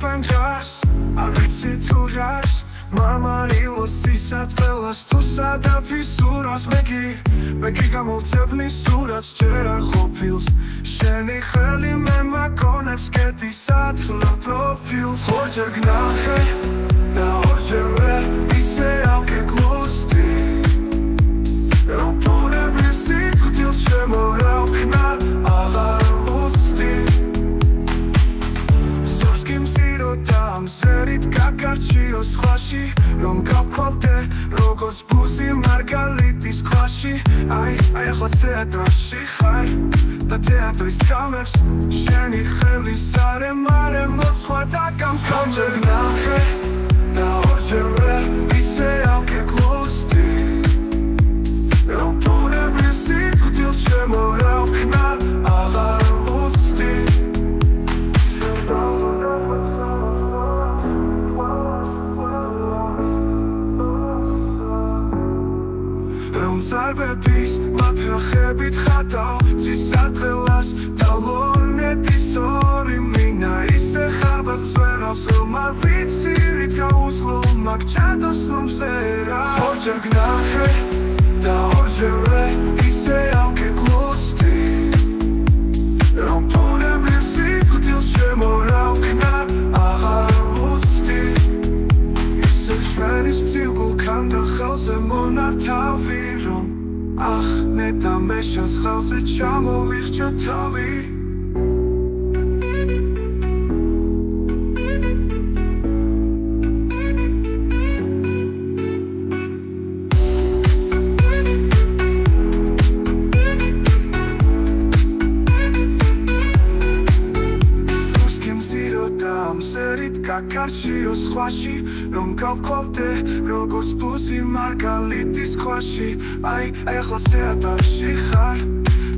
პენდრას არ ვიცი თუ რას მარმარილოს სისათველას თუ სადაფისურას მეგი გამოვცემნი სურათს ჯერ არ ყოფილს შენი ხელი მე მაქონებს კეთისათლა პროფილს ორჯერ გნახე და ორჯერვე ისე ავგეგლუსდი რომ ბუნების სიკვდილს შემორავქნა აღარ უცდი სურსკი მზიროდა ამზერით გაგარჩიო სხვაში რომ გავქვავდე როგორც ბუზი მარგალიტის ქვაში აი ახლა თეატრში ხარ და თეატრის გამებს შენი ხელის არემარე მოცხვა და გამსხამე ორჯერ გნახე და ორჯერვე ისე ავგეგლუსდი რომ ბუნების სიკვდილს შემორავქნა აღარ უცდი რომ წარბების მათრახებით ხატავ ცისარტყელას და ლორნეთის ორი მინა ისე ხარბად ძვერავს რომ არ ვიცი რით გაუძლო მაგ ჩადოს რომ ზერავს ორჯერ გნახე და ორჯერვე ისე ავგეგლუსდი რომ ბუნების სიკვდილს შემორავქნა აღარ უცდი ისე ჩვენის მძილგულქან და ხელზე მონართავი რომ ах, ნეტა მეშას ხელზე ჩამოვიხჭა თავი ამზერით გაგარჩიო სხვაში რომ გავქვავდე როგორც ბუზი მარგალიტის ქვაში აი ახლა თეატრში ხარ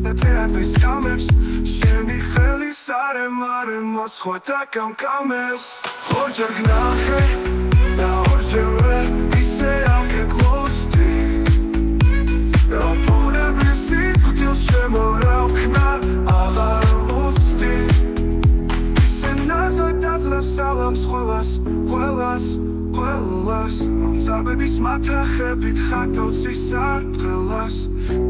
და თეატრის გამებს შენი ხელის არემარე მოცხვა და გამკამებს ორჯერ გნახე და ორჯერვე ისე ავგეგლუსდი რომ ბუნების სიკვდილს შემორავქნა აღარ სალამს ყველას რომ წარბების მათრახებით ხატავ ცისარტყელას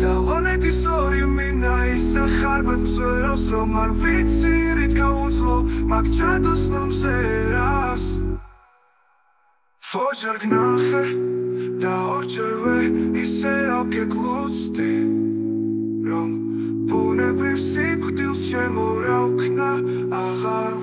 და ლორნეთის ორი მინა ისე ხარბად მზვერავს რომ არ ვიცი რით გაუძლო მაგ ჩადოს რომ ზერავს ორჯერ გნახე და ორჯერვე ისე ავგეგლუსდი რომ ბუნების სიკვდილს შემორავქნა აღარ